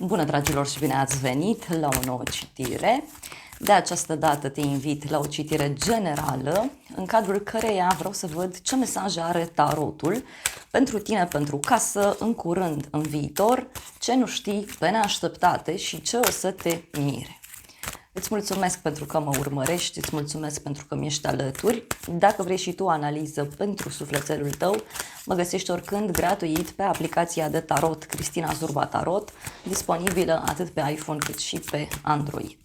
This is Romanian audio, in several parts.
Bună, dragilor, și bine ați venit la o nouă citire. De această dată te invit la o citire generală, în cadrul căreia vreau să văd ce mesaje are tarotul pentru tine, pentru casă, în curând, în viitor, ce nu știi pe neașteptate și ce o să te mire. Îți mulțumesc pentru că mă urmărești, îți mulțumesc pentru că mi ești alături. Dacă vrei și tu analiză pentru sufletelul tău, mă găsești oricând gratuit pe aplicația de tarot Cristina Zurba Tarot, disponibilă atât pe iPhone cât și pe Android.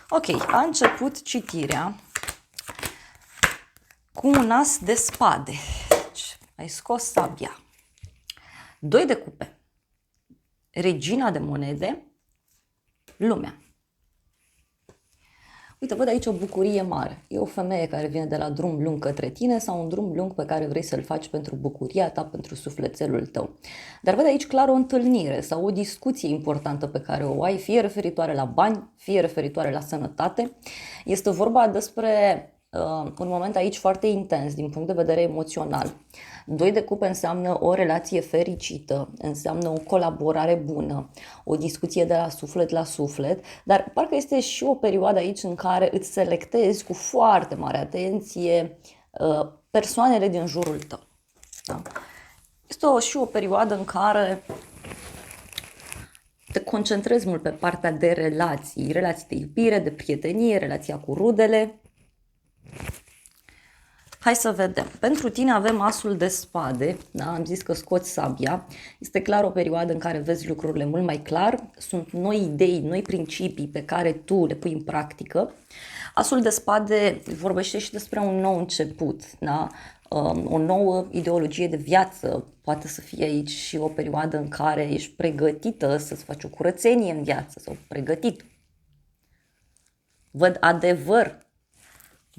Ok, a început citirea cu un as de spade. Deci, ai scos sabia. 2 de cupe. Regina de monede. Lumea. Uite, văd aici o bucurie mare. E o femeie care vine de la drum lung către tine sau un drum lung pe care vrei să-l faci pentru bucuria ta, pentru sufletelul tău. Dar văd aici clar o întâlnire sau o discuție importantă pe care o ai, fie referitoare la bani, fie referitoare la sănătate. Este vorba despre un moment aici foarte intens din punct de vedere emoțional. 2 de cupe înseamnă o relație fericită, înseamnă o colaborare bună, o discuție de la suflet la suflet, dar parcă este și o perioadă aici în care îți selectezi cu foarte mare atenție persoanele din jurul tău. Da? Este și o perioadă în care te concentrezi mult pe partea de relații, relații de iubire, de prietenie, relația cu rudele. Hai să vedem. Pentru tine avem asul de spade, da? Am zis că scoți sabia. Este clar o perioadă în care vezi lucrurile mult mai clar. Sunt noi idei, noi principii pe care tu le pui în practică. Asul de spade vorbește și despre un nou început, da? O nouă ideologie de viață. Poate să fie aici și o perioadă în care ești pregătită să-ți faci o curățenie în viață sau pregătit. Văd adevăr.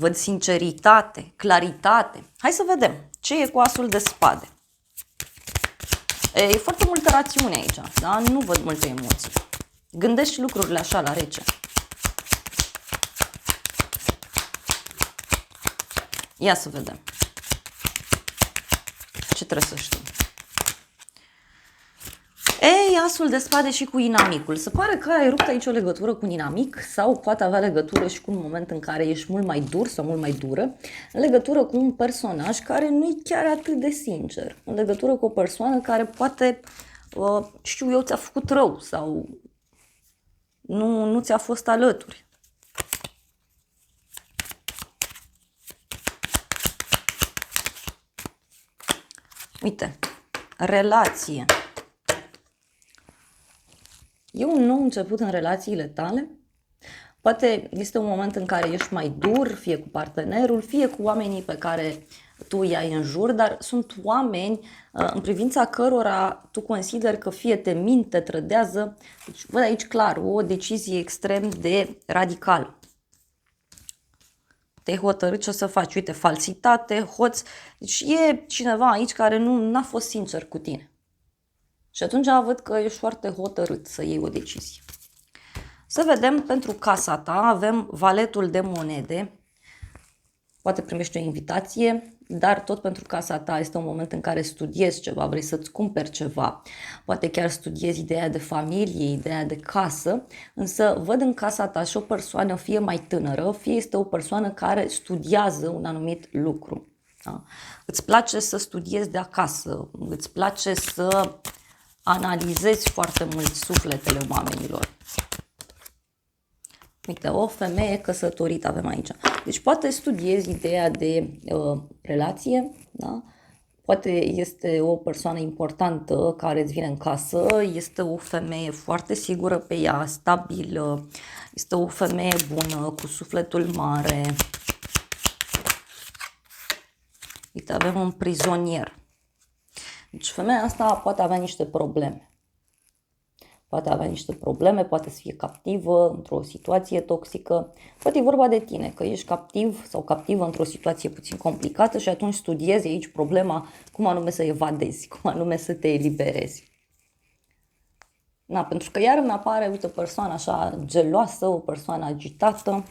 Văd sinceritate, claritate. Hai să vedem ce e cu asul de spade. E foarte multă rațiune aici, da? Nu văd multe emoții. Gândești lucrurile așa la rece. Ia să vedem. Ce trebuie să știm? Ei, asul de spade și cu inamicul. Se pare că ai rupt aici o legătură cu un inamic sau poate avea legătură și cu un moment în care ești mult mai dur sau mult mai dură, în legătură cu un personaj care nu e chiar atât de sincer, în legătură cu o persoană care poate, știu eu, ți-a făcut rău sau nu ți-a fost alături. Uite, relație. E un nou început în relațiile tale? Poate este un moment în care ești mai dur, fie cu partenerul, fie cu oamenii pe care tu îi ai în jur, dar sunt oameni în privința cărora tu consideri că fie te mint, te trădează. Deci văd aici clar o decizie extrem de radicală. Te-ai hotărât ce o să faci. Uite, falsitate, hoț. Deci e cineva aici care n-a fost sincer cu tine. Și atunci văd că ești foarte hotărât să iei o decizie. Să vedem pentru casa ta, avem valetul de monede. Poate primești o invitație, dar tot pentru casa ta este un moment în care studiezi ceva, vrei să-ți cumperi ceva. Poate chiar studiezi ideea de familie, ideea de casă, însă văd în casa ta și o persoană fie mai tânără, fie este o persoană care studiază un anumit lucru. Da? Îți place să studiezi de acasă, îți place să analizezi foarte mult sufletele oamenilor. Uite, o femeie căsătorită avem aici. Deci poate studiezi ideea de relație, da? Poate este o persoană importantă care îți vine în casă, este o femeie foarte sigură pe ea, stabilă, este o femeie bună, cu sufletul mare. Uite, avem un prizonier. Deci femeia asta poate avea niște probleme. Poate avea niște probleme, poate să fie captivă într-o situație toxică. Poate e vorba de tine, că ești captiv sau captivă într-o situație puțin complicată și atunci studiezi aici problema cum anume să evadezi, cum anume să te eliberezi. Na, pentru că iar îmi apare, uite, o persoană așa geloasă, o persoană agitată.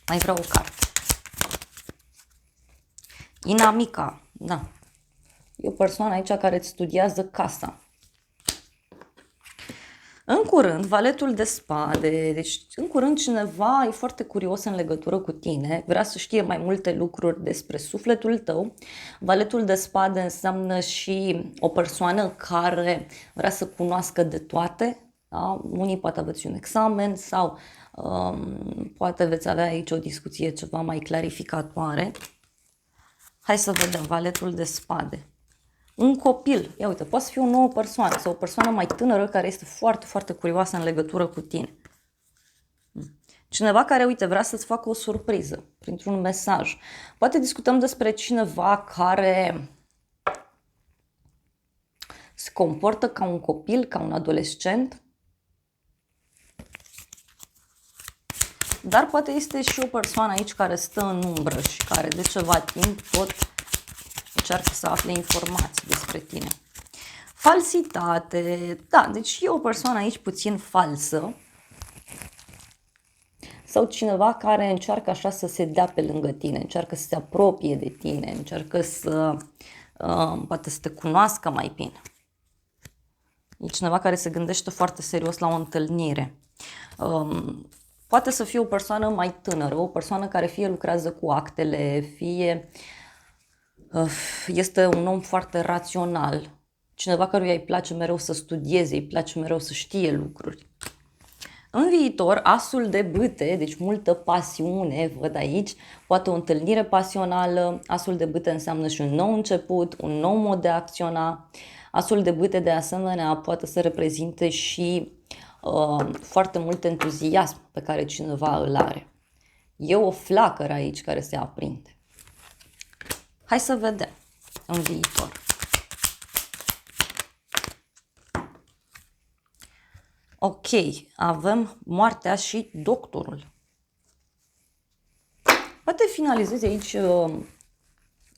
Mai vreau o carte. Inamica, da. E o persoană aici care îți studiază casa. În curând, valetul de spade, deci în curând cineva e foarte curios în legătură cu tine, vrea să știe mai multe lucruri despre sufletul tău. Valetul de spade înseamnă și o persoană care vrea să cunoască de toate. Da? Unii poate aveți un examen sau poate veți avea aici o discuție ceva mai clarificatoare. Hai să vedem valetul de spade. Un copil, ia uite, poate să fie o nouă persoană sau o persoană mai tânără care este foarte, foarte curioasă în legătură cu tine. Cineva care, uite, vrea să-ți facă o surpriză printr-un mesaj. Poate discutăm despre cineva care se comportă ca un copil, ca un adolescent. Dar poate este și o persoană aici care stă în umbră și care de ceva timp tot încearcă să afle informații despre tine. Falsitate, da, deci e o persoană aici puțin falsă sau cineva care încearcă așa să se dea pe lângă tine, încearcă să se apropie de tine, încearcă să poate să te cunoască mai bine. E cineva care se gândește foarte serios la o întâlnire. Poate să fie o persoană mai tânără, o persoană care fie lucrează cu actele, fie este un om foarte rațional, cineva căruia îi place mereu să studieze, îi place mereu să știe lucruri. În viitor, asul de bâte, deci multă pasiune, văd aici, poate o întâlnire pasională, asul de bâte înseamnă și un nou început, un nou mod de a acționa. Asul de bâte, de asemenea, poate să reprezinte și foarte mult entuziasm pe care cineva îl are. E o flacără aici care se aprinde. Hai să vedem în viitor. Ok, avem moartea și doctorul. Poate finalizezi aici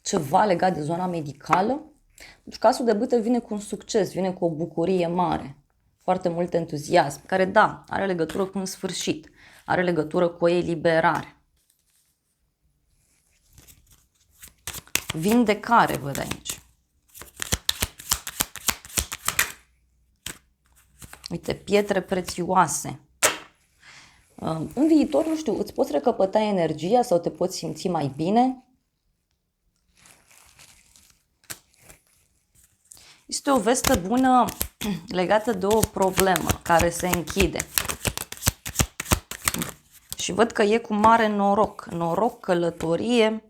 ceva legat de zona medicală. Pentru că asul de bâte vine cu un succes, vine cu o bucurie mare, foarte mult entuziasm, care da, are legătură cu un sfârșit, are legătură cu o eliberare. Vindecare văd aici. Uite, pietre prețioase. În viitor, nu știu, îți poți recăpăta energia sau te poți simți mai bine. Este o veste bună legată de o problemă care se închide. Și văd că e cu mare noroc. Noroc, călătorie.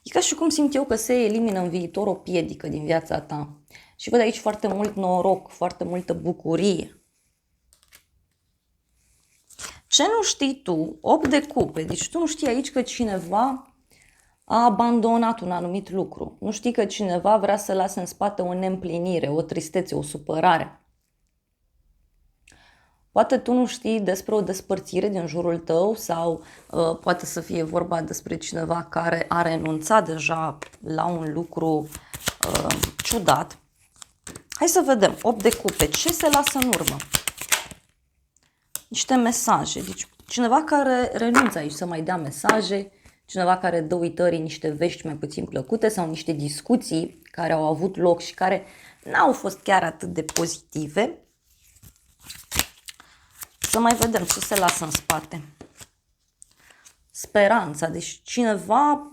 E ca și cum simt eu că se elimină în viitor o piedică din viața ta. Și văd aici foarte mult noroc, foarte multă bucurie. Ce nu știi tu? 8 de cupe. Deci tu nu știi aici că cineva a abandonat un anumit lucru. Nu știi că cineva vrea să lase în spate o neîmplinire, o tristețe, o supărare. Poate tu nu știi despre o despărțire din jurul tău sau poate să fie vorba despre cineva care a renunțat deja la un lucru ciudat. Hai să vedem. 8 de cupe. Ce se lasă în urmă? Niște mesaje. Deci cineva care renunță aici să mai dea mesaje, cineva care dă uitării niște vești mai puțin plăcute sau niște discuții care au avut loc și care n-au fost chiar atât de pozitive. Să mai vedem ce se lasă în spate. Speranța. Deci cineva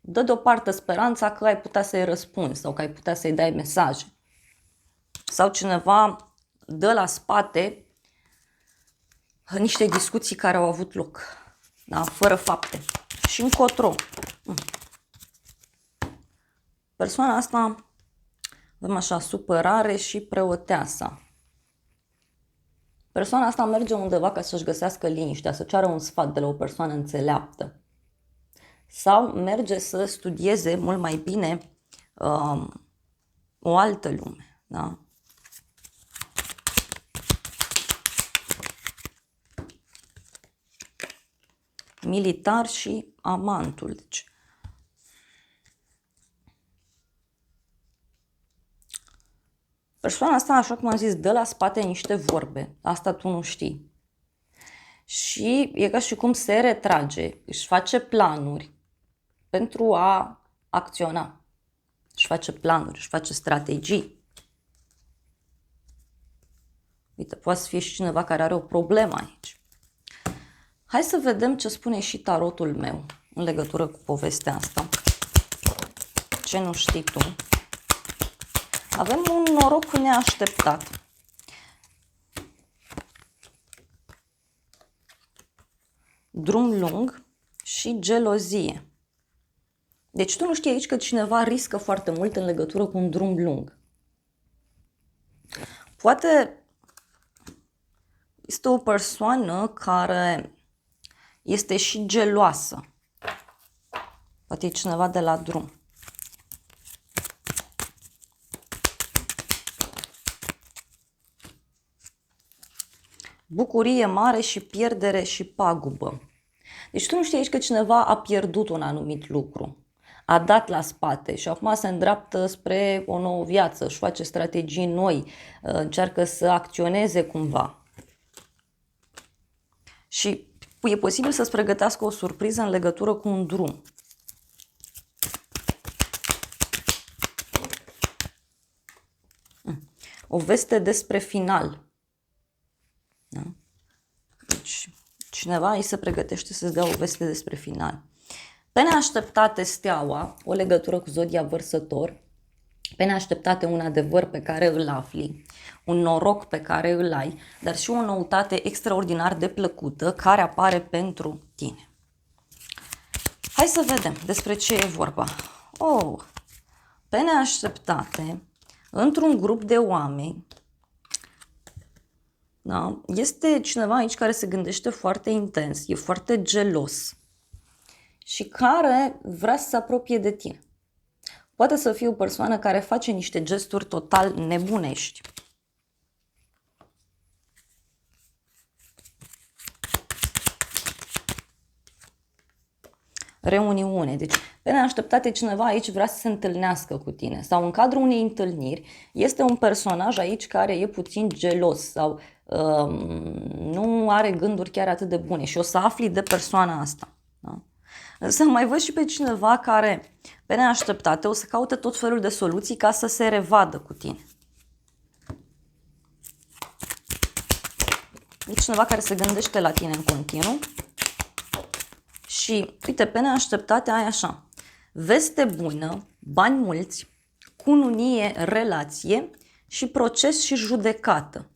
dă deoparte speranța că ai putea să-i răspunzi sau că ai putea să-i dai mesaje. Sau cineva dă la spate niște discuții care au avut loc, da? Fără fapte. Și încotro. Persoana asta, avem așa, supărare și preoteasa. Persoana asta merge undeva ca să-și găsească liniștea, să ceară un sfat de la o persoană înțeleaptă. Sau merge să studieze mult mai bine o altă lume, da? Militar și amantul. Deci, persoana asta, așa cum am zis, dă la spate niște vorbe. Asta tu nu știi. Și e ca și cum se retrage, își face planuri pentru a acționa. își face planuri, își face strategii. Uite, poate să fie și cineva care are o problemă aici. Hai să vedem ce spune și tarotul meu în legătură cu povestea asta. Ce nu știi tu? Avem un noroc neașteptat. Drum lung și gelozie. Deci tu nu știi aici că cineva riscă foarte mult în legătură cu un drum lung. Poate este o persoană care este și geloasă. Poate e cineva de la drum. Bucurie mare și pierdere și pagubă. Deci tu nu știi aici că cineva a pierdut un anumit lucru. A dat la spate și acum se îndreaptă spre o nouă viață, își face strategii noi, încearcă să acționeze cumva. Și e posibil să-ți pregătească o surpriză în legătură cu un drum. O veste despre final. Da? Deci, cineva aici se pregătește să-ți dea o veste despre final. Pe neașteptate steaua, o legătură cu zodia Vărsător, pe neașteptate un adevăr pe care îl afli, un noroc pe care îl ai, dar și o noutate extraordinar de plăcută care apare pentru tine. Hai să vedem despre ce e vorba. Pe neașteptate, într-un grup de oameni, da, este cineva aici care se gândește foarte intens, e foarte gelos și care vrea să se apropie de tine. Poate să fie o persoană care face niște gesturi total nebunești. Reuniune. Deci, pe neașteptate, cineva aici vrea să se întâlnească cu tine. Sau în cadrul unei întâlniri, este un personaj aici care e puțin gelos sau nu are gânduri chiar atât de bune și o să afli de persoana asta. Da? Însă mai văd și pe cineva care, pe neașteptate, o să caute tot felul de soluții ca să se revadă cu tine. E cineva care se gândește la tine în continuu. Și, uite, pe neașteptate ai așa, veste bună, bani mulți, cununie, relație și proces și judecată.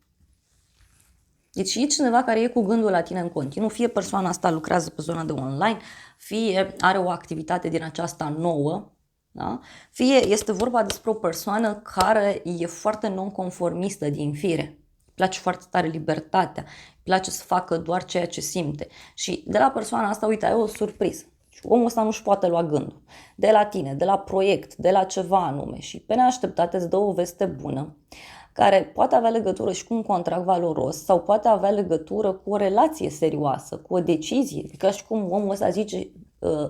Deci e cineva care e cu gândul la tine în continuu, fie persoana asta lucrează pe zona de online, fie are o activitate din aceasta nouă, da? Fie este vorba despre o persoană care e foarte nonconformistă din fire. Place foarte tare libertatea, place să facă doar ceea ce simte. Și de la persoana asta, uite, ai o surpriză. Și omul ăsta nu-și poate lua gândul. De la tine, de la proiect, de la ceva anume. Și pe neașteptate îți dă o veste bună, care poate avea legătură și cu un contract valoros sau poate avea legătură cu o relație serioasă, cu o decizie. Ca și cum omul ăsta zice,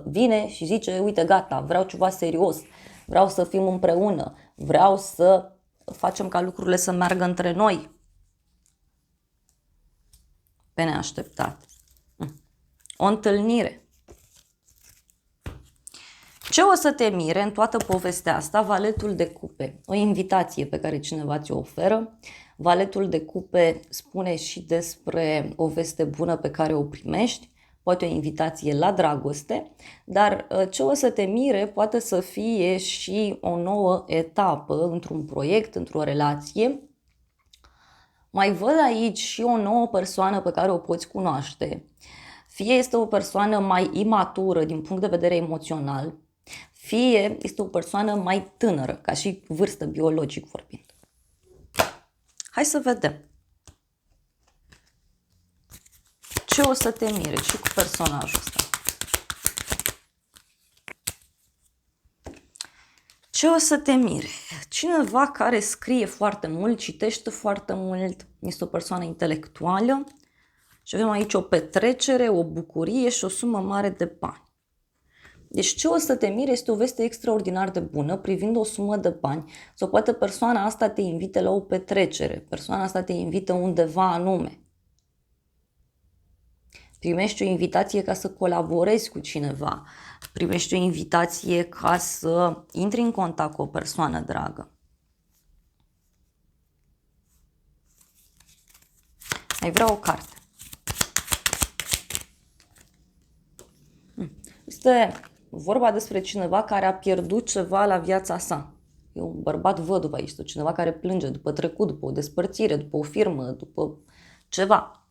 vine și zice, uite, gata, vreau ceva serios, vreau să fim împreună, vreau să facem ca lucrurile să meargă între noi. Pe neașteptate. O întâlnire. Ce o să te mire în toată povestea asta? Valetul de cupe. O invitație pe care cineva ți-o oferă. Valetul de cupe spune și despre o veste bună pe care o primești. Poate o invitație la dragoste. Dar ce o să te mire poate să fie și o nouă etapă într-un proiect, într-o relație. Mai văd aici și o nouă persoană pe care o poți cunoaște. Fie este o persoană mai imatură din punct de vedere emoțional, fie este o persoană mai tânără, ca și vârstă biologic vorbind. Hai să vedem. Ce o să te mire și cu personajul ăsta? Ce o să te mire? Cineva care scrie foarte mult, citește foarte mult, este o persoană intelectuală și avem aici o petrecere, o bucurie și o sumă mare de bani. Deci ce o să te mire este o veste extraordinar de bună privind o sumă de bani sau poate persoana asta te invite la o petrecere, persoana asta te invită undeva anume. primești o invitație ca să colaborezi cu cineva, primești o invitație ca să intri în contact cu o persoană dragă. Mai vreau o carte. Este vorba despre cineva care a pierdut ceva la viața sa. E un bărbat văduv aici, sau cineva care plânge după trecut, după o despărțire, după o firmă, după ceva.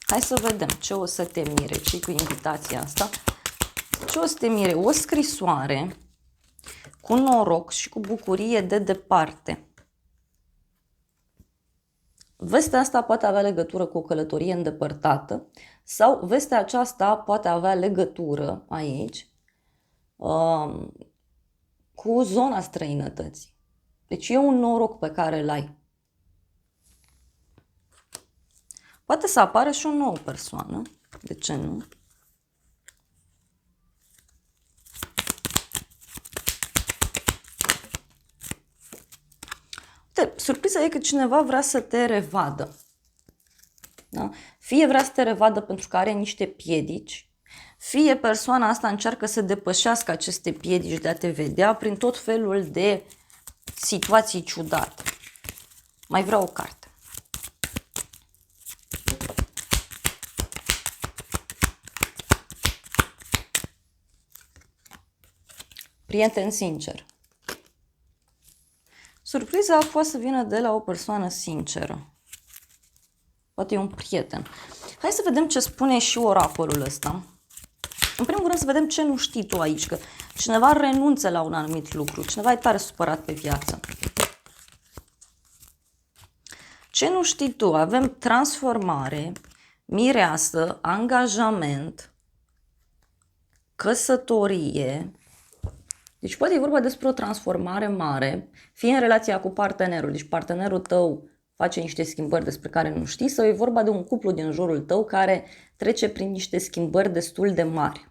Hai să vedem ce o să te mire, ce cu invitația asta. Ce o să te mire? O scrisoare cu noroc și cu bucurie de departe. Vestea asta poate avea legătură cu o călătorie îndepărtată sau vestea aceasta poate avea legătură aici cu zona străinătății. Deci e un noroc pe care îl ai. Poate să apară și o nouă persoană. De ce nu? Surpriza e că cineva vrea să te revadă. Da? Fie vrea să te revadă pentru că are niște piedici, fie persoana asta încearcă să depășească aceste piedici de a te vedea prin tot felul de situații ciudate. Mai vreau o carte. Prieten sincer. Surpriza poate să vină de la o persoană sinceră. Poate e un prieten. Hai să vedem ce spune și oracolul ăsta. În primul rând să vedem ce nu știi tu aici, că cineva renunță la un anumit lucru, cineva e tare supărat pe viață. Ce nu știi tu? Avem transformare, mireasă, angajament, căsătorie. Deci poate e vorba despre o transformare mare, fie în relația cu partenerul, deci partenerul tău face niște schimbări despre care nu știi, sau e vorba de un cuplu din jurul tău care trece prin niște schimbări destul de mari.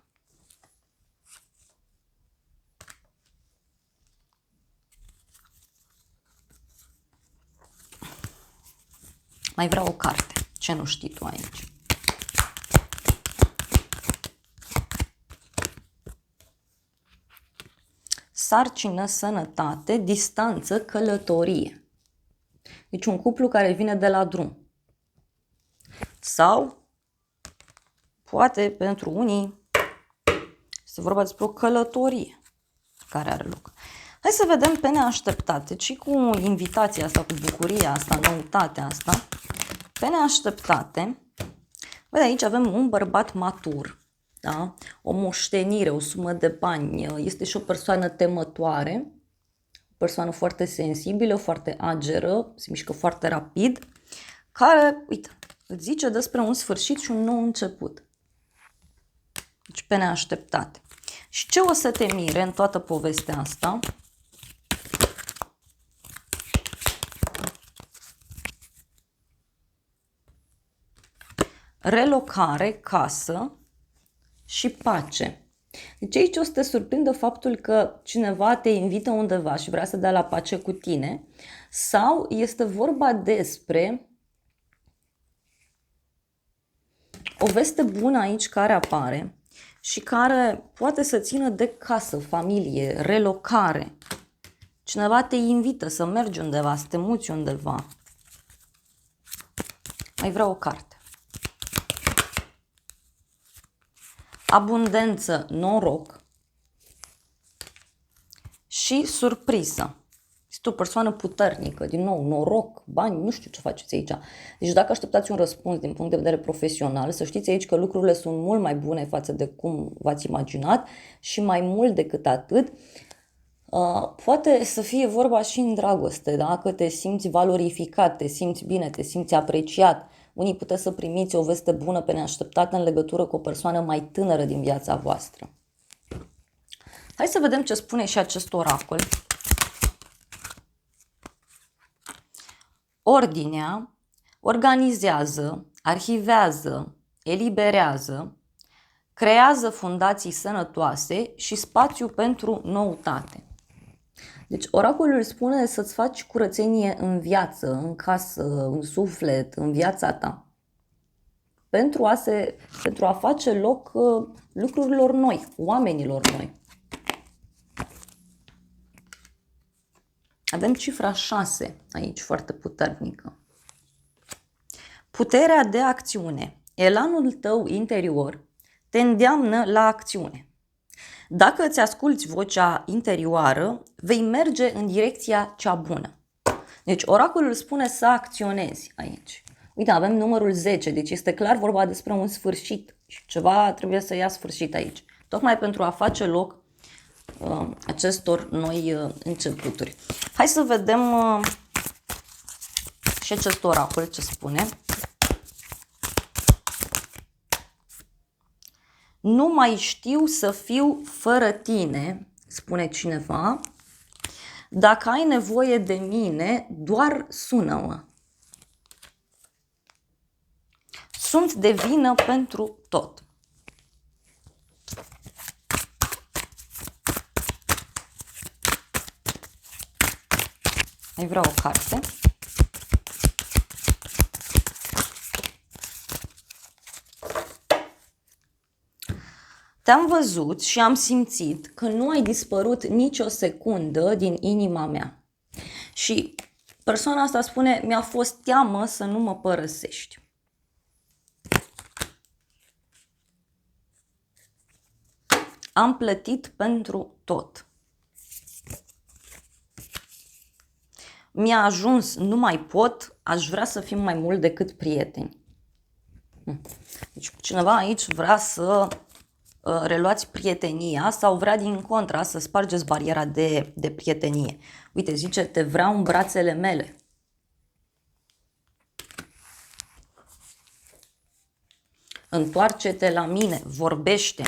Mai vreau o carte. Ce nu știi tu aici? Sarcină, sănătate, distanță, călătorie. Deci un cuplu care vine de la drum. Sau, poate pentru unii, este vorba despre o călătorie care are loc. Hai să vedem pe neașteptate, ci cu invitația asta, cu bucuria asta, noutatea asta. Pe neașteptate, vede, aici avem un bărbat matur, da? O moștenire, o sumă de bani, este și o persoană temătoare, o persoană foarte sensibilă, foarte ageră, se mișcă foarte rapid, care, uite, îți zice despre un sfârșit și un nou început. Deci pe neașteptate. Și ce o să te mire în toată povestea asta? Relocare, casă și pace. Deci aici o să te surprindă faptul că cineva te invită undeva și vrea să dea la pace cu tine, sau este vorba despre o veste bună aici care apare și care poate să țină de casă, familie, relocare. Cineva te invită să mergi undeva, să te muți undeva. Mai vreau o carte. Abundență, noroc și surpriză. Este o persoană puternică, din nou, noroc, bani, nu știu ce faceți aici. Deci dacă așteptați un răspuns din punct de vedere profesional, să știți aici că lucrurile sunt mult mai bune față de cum v-ați imaginat și mai mult decât atât, poate să fie vorba și în dragoste, da? Că te simți valorificat, te simți bine, te simți apreciat. Unii puteți să primiți o veste bună pe neașteptate în legătură cu o persoană mai tânără din viața voastră. Hai să vedem ce spune și acest oracol. Ordinea organizează, arhivează, eliberează, creează fundații sănătoase și spațiu pentru noutate. Deci oracolul spune să-ți faci curățenie în viață, în casă, în suflet, în viața ta. Pentru a face loc lucrurilor noi, oamenilor noi. Avem cifra 6 aici, foarte puternică. Puterea de acțiune. Elanul tău interior te îndeamnă la acțiune. Dacă îți asculți vocea interioară, vei merge în direcția cea bună. Deci oracolul spune să acționezi aici. Uite, avem numărul 10, deci este clar vorba despre un sfârșit. Ceva trebuie să ia sfârșit aici. Tocmai pentru a face loc acestor noi începuturi. Hai să vedem și acest oracol ce spune. Nu mai știu să fiu fără tine, spune cineva. Dacă ai nevoie de mine, doar sună-mă. Sunt de vină pentru tot. Mai vreau o carte. Te-am văzut și am simțit că nu ai dispărut nicio secundă din inima mea. Și persoana asta spune, mi-a fost teamă să nu mă părăsești. Am plătit pentru tot. Mi-a ajuns, nu mai pot, aș vrea să fim mai mult decât prieteni. Deci cineva aici vrea să reluați prietenia sau vrea din contra să spargeți bariera de prietenie. Uite, zice, te vreau în brațele mele. Întoarce-te la mine, vorbește.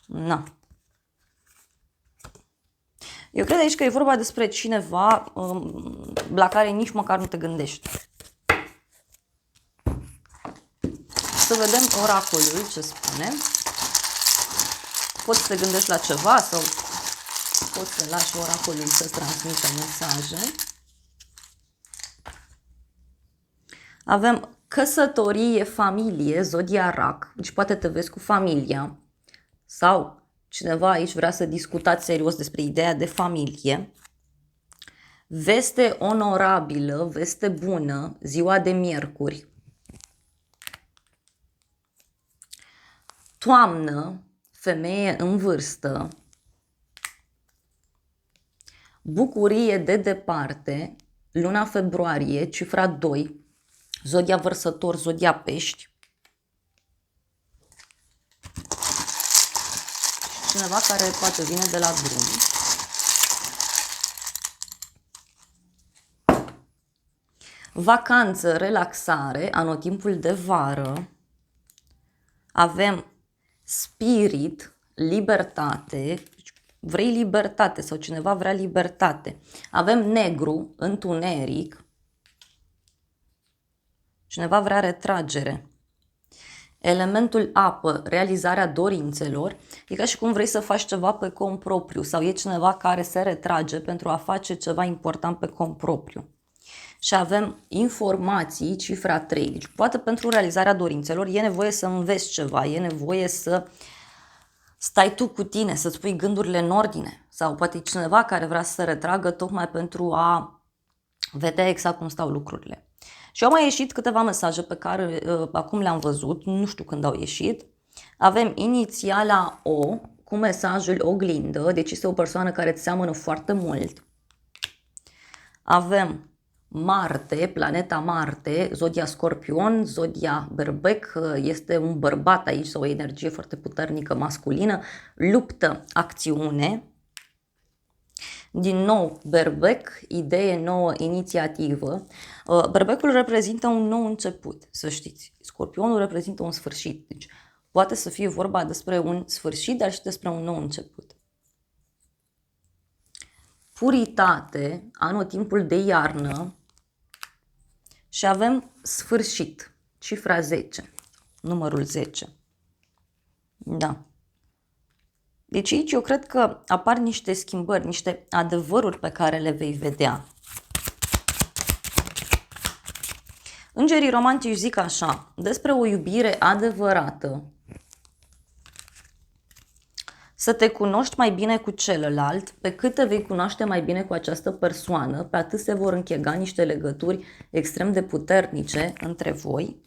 Na. Eu cred aici că e vorba despre cineva la care nici măcar nu te gândești. Să vedem oracolul ce spune. Poți să te gândești la ceva sau poți să lași oracolul să transmită mesaje. Avem căsătorie, familie, zodia rac. Deci poate te vezi cu familia sau cineva aici vrea să discutați serios despre ideea de familie. Veste onorabilă, veste bună, ziua de miercuri. Toamnă, femeie în vârstă. Bucurie de departe, luna februarie, cifra 2, zodia vărsător, zodia pești. Cineva care poate vine de la drum. Vacanță, relaxare, anotimpul de vară. Avem spirit, libertate, vrei libertate sau cineva vrea libertate. Avem negru, întuneric, cineva vrea retragere. Elementul apă, realizarea dorințelor, e ca și cum vrei să faci ceva pe cont propriu sau e cineva care se retrage pentru a face ceva important pe cont propriu. Și avem informații, cifra 3. Deci poate pentru realizarea dorințelor e nevoie să înveți ceva, e nevoie să stai tu cu tine, să-ți pui gândurile în ordine. Sau poate cineva care vrea să se retragă tocmai pentru a vedea exact cum stau lucrurile. Și au mai ieșit câteva mesaje pe care acum le-am văzut, nu știu când au ieșit. Avem inițiala O cu mesajul oglindă, deci este o persoană care îți seamănă foarte mult. Avem Marte, planeta Marte, zodia Scorpion, zodia Berbec, este un bărbat aici sau o energie foarte puternică masculină, luptă, acțiune. Din nou, Berbec, idee nouă, inițiativă. Berbecul reprezintă un nou început, să știți. Scorpionul reprezintă un sfârșit. Deci poate să fie vorba despre un sfârșit, dar și despre un nou început. Puritate, anotimpul de iarnă. Și avem sfârșit, cifra 10, numărul 10. Da. Deci aici eu cred că apar niște schimbări, niște adevăruri pe care le vei vedea. Îngerii romantici zic așa, despre o iubire adevărată: să te cunoști mai bine cu celălalt, pe cât te vei cunoaște mai bine cu această persoană, pe atât se vor închega niște legături extrem de puternice între voi.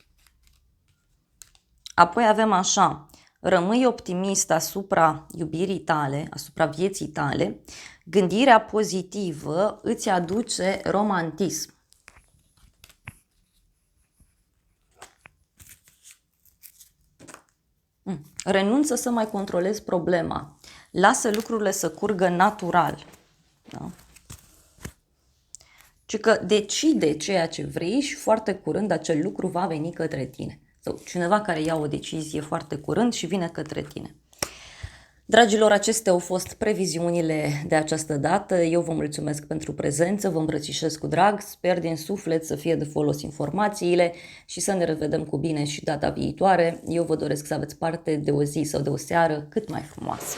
Apoi avem așa, rămâi optimist asupra iubirii tale, asupra vieții tale, gândirea pozitivă îți aduce romantism. Renunță să mai controlezi problema. Lasă lucrurile să curgă natural. Da? Ci că decide ceea ce vrei și foarte curând acel lucru va veni către tine. Sau cineva care ia o decizie foarte curând și vine către tine. Dragilor, acestea au fost previziunile de această dată. Eu vă mulțumesc pentru prezență, vă îmbrățișez cu drag, sper din suflet să fie de folos informațiile și să ne revedem cu bine și data viitoare. Eu vă doresc să aveți parte de o zi sau de o seară cât mai frumoasă.